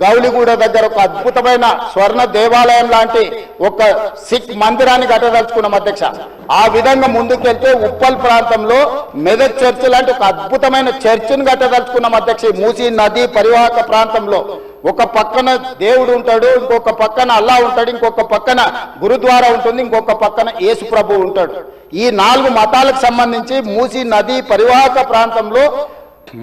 గౌలిగూడ దగ్గర ఒక అద్భుతమైన స్వర్ణ దేవాలయం లాంటి ఒక సిక్ మందిరాన్ని కట్టదలుచుకున్నాం అధ్యక్ష. ఆ విధంగా ముందుకెళ్తే ఉప్పల్ ప్రాంతంలో మెదక్ చర్చ్ లాంటి ఒక అద్భుతమైన చర్చిని కట్టదలుచుకున్నాం అధ్యక్ష. మూసీ నది పరివాహక ప్రాంతంలో ఒక పక్కన దేవుడు ఉంటాడు, ఇంకొక పక్కన అల్లా ఉంటాడు, ఇంకొక పక్కన గురుద్వారా ఉంటుంది, ఇంకొక పక్కన యేసు ప్రభు ఉంటాడు. ఈ 4 మతాలకు సంబంధించి మూసీ నది పరివాహక ప్రాంతంలో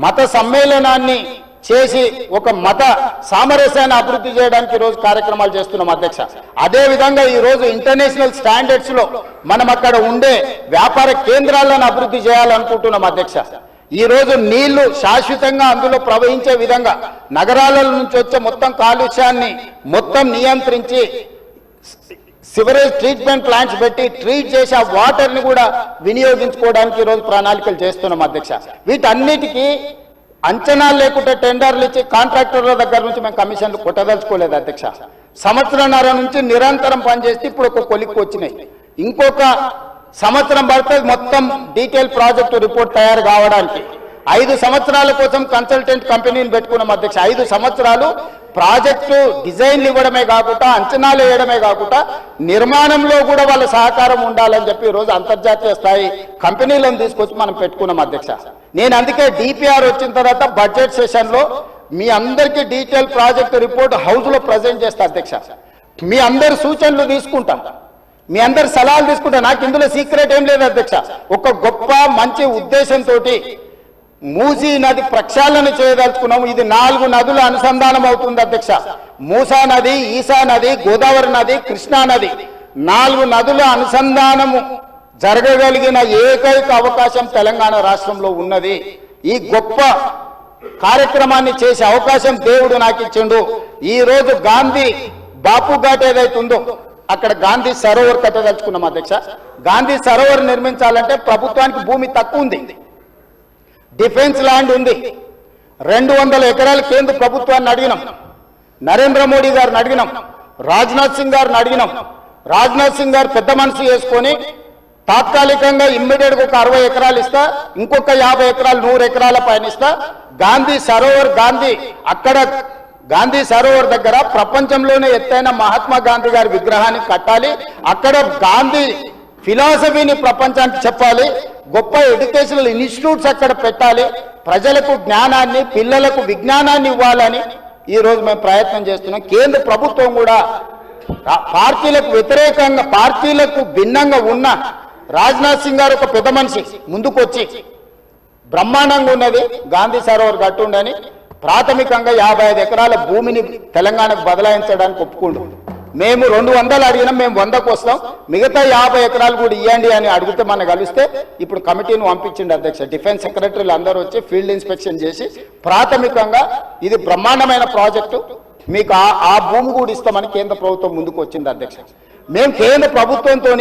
మత సమ్మేళనాన్ని చేసి ఒక మత సామరస్యాన్ని అభివృద్ధి చేయడానికి ఈరోజు కార్యక్రమాలు చేస్తున్నాం అధ్యక్ష. అదే విధంగా ఈరోజు ఇంటర్నేషనల్ స్టాండర్డ్స్ లో మనం అక్కడ ఉండే వ్యాపార కేంద్రాలను అభివృద్ధి చేయాలనుకుంటున్నాం అధ్యక్ష. ఈ రోజు నీళ్లు శాశ్వతంగా అందులో ప్రవహించే విధంగా నగరాల నుంచి వచ్చే మొత్తం కాలుష్యాన్ని మొత్తం నియంత్రించి సివరేజ్ ట్రీట్మెంట్ ప్లాంట్స్ పెట్టి ట్రీట్ చేసి ఆ వాటర్ ని కూడా వినియోగించుకోవడానికి ఈరోజు ప్రణాళికలు చేస్తున్నాం అధ్యక్ష. వీటన్నిటికీ అంచనాలు లేకుండా టెండర్లు ఇచ్చి కాంట్రాక్టర్ల దగ్గర నుంచి మేము కమిషన్లు కొట్టదలుచుకోలేదు అధ్యక్ష. సంవత్సరంన్నర నుంచి నిరంతరం పనిచేస్తే ఇప్పుడు ఒక కొలిక్కి వచ్చినాయి. ఇంకొక సంవత్సరం పడుతుంది మొత్తం డీటెయిల్ ప్రాజెక్టు రిపోర్ట్ తయారు కావడానికి. 5 సంవత్సరాల కోసం కన్సల్టెంట్ కంపెనీని పెట్టుకున్నాం అధ్యక్ష. 5 సంవత్సరాలు ప్రాజెక్టు డిజైన్లు ఇవ్వడమే కాకుండా అంచనాలు వేయడమే కాకుండా నిర్మాణంలో కూడా వాళ్ళ సహకారం ఉండాలని చెప్పి ఈరోజు అంతర్జాతీయ స్థాయి కంపెనీలను తీసుకొచ్చి మనం పెట్టుకున్నాం అధ్యక్ష. నేను అందుకే డిపిఆర్ వచ్చిన తర్వాత బడ్జెట్ సెషన్ లో మీ అందరికీ డీటెయిల్ ప్రాజెక్టు రిపోర్ట్ హౌస్ లో ప్రజెంట్ చేస్తా అధ్యక్ష. మీ అందరి సూచనలు తీసుకుంటాం, మీ అందరి సలహాలు తీసుకుంటా. నాకు ఇందులో సీక్రెట్ ఏం లేదు అధ్యక్ష. ఒక గొప్ప మంచి ఉద్దేశంతో మూసీ నది ప్రక్షాళన చేయదలుచుకున్నాము. ఇది 4 నదుల అనుసంధానం అవుతుంది అధ్యక్ష. మూసా నది, ఈసా నది, గోదావరి నది, కృష్ణా నది 4 నదుల అనుసంధానము జరగగలిగిన ఏకైక అవకాశం తెలంగాణ రాష్ట్రంలో ఉన్నది. ఈ గొప్ప కార్యక్రమాన్ని చేసే అవకాశం దేవుడు నాకు ఇచ్చిండు. ఈ రోజు గాంధీ బాపు ఘాట్ ఏదైతుందో అక్కడ గాంధీ సరోవర్ కట్టదలుచుకున్నాం అధ్యక్ష. గాంధీ సరోవర్ నిర్మించాలంటే ప్రభుత్వానికి భూమి తక్కువ ఉంది, డిఫెన్స్ ల్యాండ్ ఉంది. 200 ఎకరాలు కేంద్ర ప్రభుత్వాన్ని అడిగినాం, నరేంద్ర మోడీ గారిని అడిగినాం, రాజ్నాథ్ సింగ్ గారిని అడిగినాం. రాజ్నాథ్ సింగ్ గారు పెద్ద మనసు చేసుకొని తాత్కాలికంగా ఇమ్మీడియట్ గా ఒక 60 ఎకరాలు ఇస్తా, ఇంకొక 50 ఎకరాలు 100 ఎకరాల పైన ఇస్తా. గాంధీ సరోవర్ అక్కడ గాంధీ సరోవర్ దగ్గర ప్రపంచంలోనే ఎత్తైన మహాత్మా గాంధీ గారి విగ్రహాన్ని కట్టాలి. అక్కడ గాంధీ ఫిలాసఫీని ప్రపంచానికి చెప్పాలి. గొప్ప ఎడ్యుకేషనల్ ఇన్స్టిట్యూట్స్ అక్కడ పెట్టాలి. ప్రజలకు జ్ఞానాన్ని, పిల్లలకు విజ్ఞానాన్ని ఇవ్వాలని ఈ రోజు మేము ప్రయత్నం చేస్తున్నాం. కేంద్ర ప్రభుత్వం కూడా పార్టీలకు వ్యతిరేకంగా, పార్టీలకు భిన్నంగా ఉన్న రాజ్నాథ్ సింగ్ గారు ఒక పెద్ద మనిషి ముందుకొచ్చి బ్రహ్మాండంగా ఉన్నది గాంధీ సరోవర్ కట్టుండని ప్రాథమికంగా 55 ఎకరాల భూమిని తెలంగాణకు బదలాయించడానికి ఒప్పుకుండు. మేము 200 అడిగినాం, మేము 100కు వస్తాం, మిగతా 50 ఎకరాలు కూడా ఇవ్వండి అని అడిగితే మనం కలిస్తే ఇప్పుడు కమిటీని పంపించింది అధ్యక్ష. డిఫెన్స్ సెక్రటరీలు అందరూ వచ్చి ఫీల్డ్ ఇన్స్పెక్షన్ చేసి ప్రాథమికంగా ఇది బ్రహ్మాండమైన ప్రాజెక్టు, మీకు ఆ భూమి కూడా ఇస్తామని కేంద్ర ప్రభుత్వం ముందుకు వచ్చింది అధ్యక్ష. మేము కేంద్ర ప్రభుత్వంతో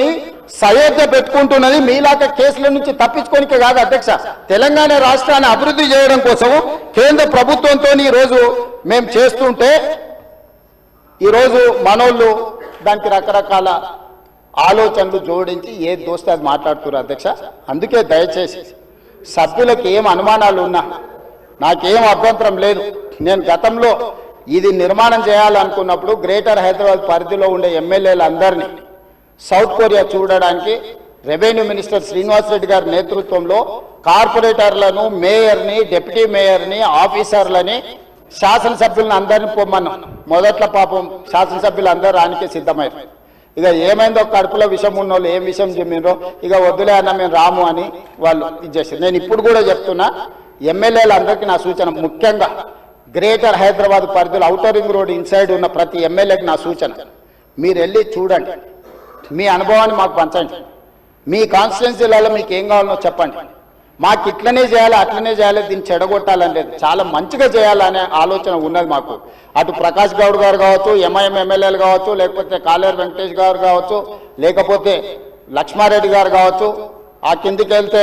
సయోధ్య పెట్టుకుంటున్నది మీలాక కేసుల నుంచి తప్పించుకోనికే కాదు అధ్యక్ష, తెలంగాణ రాష్ట్రాన్ని అభివృద్ధి చేయడం కోసం కేంద్ర ప్రభుత్వంతో ఈరోజు మేము చేస్తుంటే ఈరోజు మనోళ్ళు దానికి రకరకాల ఆలోచనలు జోడించి ఏది దోస్తే అది మాట్లాడుతున్నారు అధ్యక్ష. అందుకే దయచేసి సభ్యులకు ఏం అనుమానాలు ఉన్నా నాకేం అభ్యంతరం లేదు. నేను గతంలో ఇది నిర్మాణం చేయాలనుకున్నప్పుడు గ్రేటర్ హైదరాబాద్ పరిధిలో ఉండే ఎమ్మెల్యేలందరినీ సౌత్ కొరియా చూడడానికి రెవెన్యూ మినిస్టర్ శ్రీనివాస్ రెడ్డి గారి నేతృత్వంలో కార్పొరేటర్లను, మేయర్ని, డిప్యూటీ మేయర్ని, ఆఫీసర్లని, శాసనసభ్యులను అందరినీ పొమ్మన్నాం. మొదట్లో పాపం శాసనసభ్యులు అందరూ రానికే సిద్ధమయ్యారు. ఇక ఏమైందో కడుపులో విషం ఉన్న వాళ్ళు ఏం విషయం చెప్పినరో ఇక వద్దులే అన్న మేము రాము అని వాళ్ళు ఇచ్చేసారు. నేను ఇప్పుడు కూడా చెప్తున్నా, ఎమ్మెల్యేలందరికీ నా సూచన, ముఖ్యంగా గ్రేటర్ హైదరాబాద్ పరిధిలో ఔటర్ రింగ్ రోడ్ ఇన్సైడ్ ఉన్న ప్రతి ఎమ్మెల్యేకి నా సూచన, మీరు వెళ్ళి చూడండి, మీ అనుభవాన్ని మాకు పంచండి, మీ కాన్స్టిట్యున్సీలలో మీకు ఏం కావాలో చెప్పండి. మాకు ఇట్లనే చేయాలి, అట్లనే చేయాలి, దీన్ని చెడగొట్టాలని లేదు, చాలా మంచిగా చేయాలనే ఆలోచన ఉన్నది మాకు. అటు ప్రకాష్ గౌడ్ గారు కావచ్చు, ఎంఐఎం ఎమ్మెల్యేలు కావచ్చు, లేకపోతే కాలేరు వెంకటేష్ గారు కావచ్చు, లేకపోతే లక్ష్మారెడ్డి గారు కావచ్చు, ఆ కిందికి వెళ్తే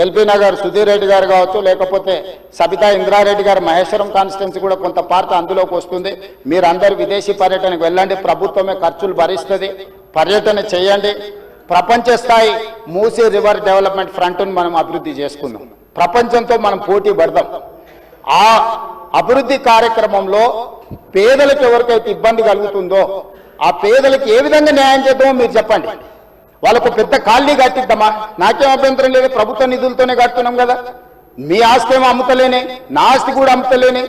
ఎల్బీ నగర్ సుధీర్ రెడ్డి గారు కావచ్చు, లేకపోతే సబితా ఇంద్రారెడ్డి గారు మహేశ్వరం కాన్స్టిట్యున్సీ కూడా కొంత పార్ట్ అందులోకి వస్తుంది. మీరందరూ విదేశీ పర్యటనకు వెళ్ళండి, ప్రభుత్వమే ఖర్చులు భరిస్తుంది, పర్యటన చేయండి. ప్రపంచ స్థాయి మూసీ రివర్ డెవలప్మెంట్ ఫ్రంట్ను మనం అభివృద్ధి చేసుకుందాం, ప్రపంచంతో మనం పోటీ పడదాం. ఆ అభివృద్ధి కార్యక్రమంలో పేదలకు ఎవరికైతే ఇబ్బంది కలుగుతుందో ఆ పేదలకు ఏ విధంగా న్యాయం చేద్దామో మీరు చెప్పండి. వాళ్ళకు పెద్ద కాలనీ కట్టిద్దామా? నాకేం అభ్యంతరం లేదు, ప్రభుత్వ నిధులతోనే కడుతున్నాం కదా. మీ ఆస్తి ఏమో అమ్ముతలేనే, నా ఆస్తి కూడా అమ్ముతలేనే.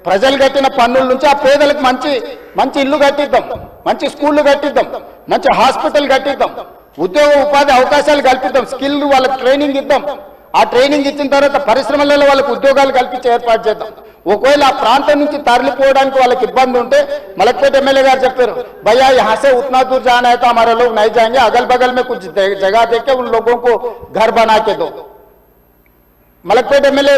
ప్రజలు కట్టిన పన్నుల నుంచి ఆ పేదలకు మంచి మంచి ఇల్లు కట్టిద్దాం, మంచి స్కూళ్ళు కట్టిద్దాం, మంచి హాస్పిటల్ కట్టిద్దాం, ఉద్యోగ ఉపాధి అవకాశాలు కల్పిద్దాం, స్కిల్ వాళ్ళకి ట్రైనింగ్ ఇద్దాం. ఆ ట్రైనింగ్ ఇచ్చిన తర్వాత పరిశ్రమలలో వాళ్ళకి ఉద్యోగాలు కల్పించి ఏర్పాటు చేద్దాం. ఒకవేళ ఆ ప్రాంతం నుంచి తరలిపోవడానికి వాళ్ళకి ఇబ్బంది ఉంటే మలక్పేట ఎమ్మెల్యే గారు చెప్పారు, भैया यहाँ से उतना दूर जाना है तो हमारे लोग नहीं जाएंगे, अगल बगल में कुछ जगह देके उन लोगों को घर बना के दो। मलकपेट एमएलए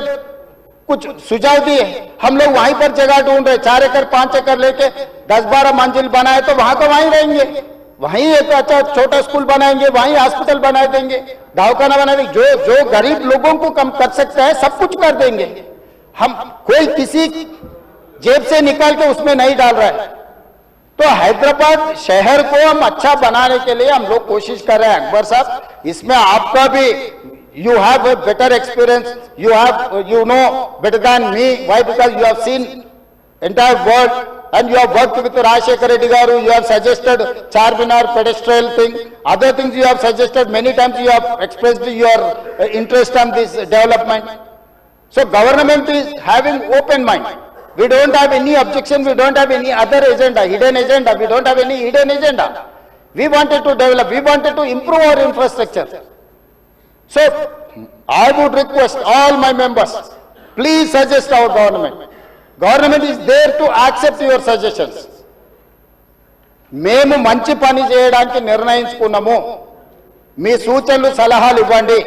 कुछ सुझाव दिए, हम लोग वहीं पर जगह ढूंढ रहे, 4 एकड़ 5 एकड़ लेके 10-12 मंजिल बनाए तो वहां को वहीं रहेंगे, वहीं एक अच्छा छोटा स्कूल बनाएंगे, वहीं हॉस्पिटल बना देंगे, दवाखाना बना देंगे। जो गरीब लोगों को कम कर सकते हैं सब कुछ कर देंगे। हम कोई किसी जेब से निकाल के उसमें नहीं डाल रहा है। तो हैदराबाद शहर को हम अच्छा बनाने के लिए हम लोग कोशिश कर रहे हैं। अकबर साहब, इसमें आपका भी you have a better experience, you know better than me. Why? Because you have seen entire world and you have worked with Rajshekar Reddy garu, you have suggested Charminar pedestrian thing, other things you have suggested many times, you have expressed your interest on this development. So government is having open mind. We don't have any objection, we don't have any other agenda, hidden agenda, we don't have any hidden agenda. We wanted to develop, we wanted to improve our infrastructure. So I would request all my members, please suggest our government. Government is there to accept your suggestions. మేము మంచి పని చేయడానికి నిర్ణయించుకున్నాము, మీ సూచనలు సలహాలు ఇవ్వండి.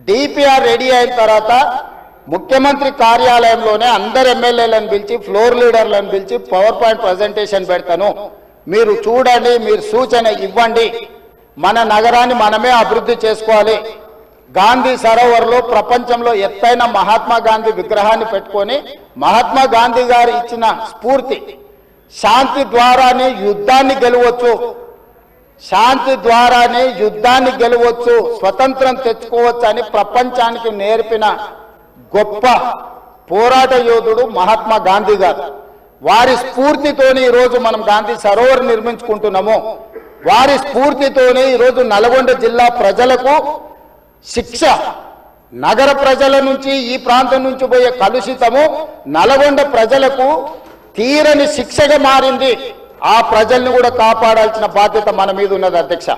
DPR ready అయిన తర్వాత ముఖ్యమంత్రి కార్యాలయంలోనే అందరు ఎమ్మెల్యేలను పిలిచి ఫ్లోర్ లీడర్లను పిలిచి పవర్ పాయింట్ ప్రజెంటేషన్ పెడతాను, మీరు చూడండి, మీరు సూచన ఇవ్వండి. మన నగరాన్ని మనమే అభివృద్ధి చేసుకోవాలి. గాంధీ సరోవర్లో ప్రపంచంలో ఎత్తైన మహాత్మా గాంధీ విగ్రహాన్ని పెట్టుకొని మహాత్మా గాంధీ గారు ఇచ్చిన స్ఫూర్తి, శాంతి ద్వారానే యుద్ధాన్ని గెలవచ్చు, శాంతి ద్వారానే యుద్ధాన్ని గెలవచ్చు, స్వతంత్రం తెచ్చుకోవచ్చు అని ప్రపంచానికి నేర్పిన గొప్ప పోరాట యోధుడు మహాత్మా గాంధీ గారు. వారి స్ఫూర్తితోనే ఈరోజు మనం గాంధీ సరోవర్ నిర్మించుకుంటున్నాము. వారి స్ఫూర్తితోనే ఈరోజు నల్గొండ జిల్లా ప్రజలకు శిక్ష, నగర ప్రజల నుంచి ఈ ప్రాంతం నుంచి పోయే కలుషితము నల్గొండ ప్రజలకు తీరని శిక్షగా మారింది. ఆ ప్రజల్ని కూడా కాపాడాల్సిన బాధ్యత మన మీద ఉన్నది అధ్యక్ష.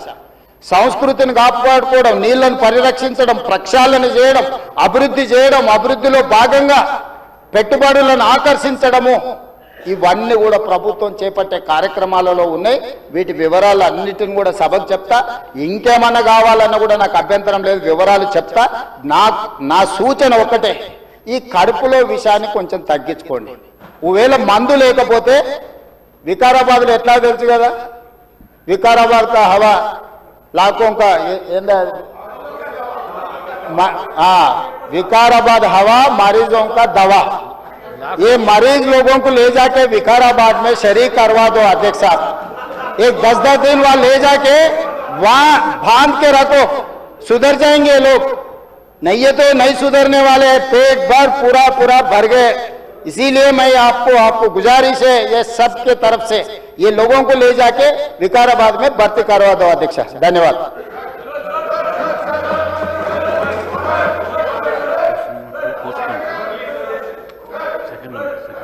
సంస్కృతిని కాపాడుకోవడం, నీళ్లను పరిరక్షించడం, ప్రక్షాళన చేయడం, అభివృద్ధి చేయడం, అభివృద్ధిలో భాగంగా పెట్టుబడులను ఆకర్షించడము, ఇవన్నీ కూడా ప్రభుత్వం చేపట్టే కార్యక్రమాలలో ఉన్నాయి. వీటి వివరాలు అన్నిటిని కూడా సభకు చెప్తా. ఇంకేమన్నా కావాలన్నా కూడా నాకు అభ్యంతరం లేదు, వివరాలు చెప్తా. నా సూచన ఒకటే, ఈ కడుపులో విషయాన్ని కొంచెం తగ్గించుకోండి. ఒకవేళ మందు లేకపోతే వికారాబాద్లో ఎట్లా తెలుసు కదా, వికారాబాద్ కా హవా लाखों का विकाराबाद हवा मरीजों का दवा। ये मरीज लोगों को ले जाके विकाराबाद में शरीक करवा दो अध्यक्ष साहब। एक 10-10 दिन वहां ले जाके वहां बांध के रखो, सुधर जाएंगे लोग। नहीं ये तो नहीं सुधरने वाले, पेट भर पूरा भर गए। इसीलिए मैं आपको गुजारिश है ये सबके तरफ से, ये लोगों को ले जाके विकाराबाद में भर्ती करवा दो अध्यक्ष। धन्यवाद।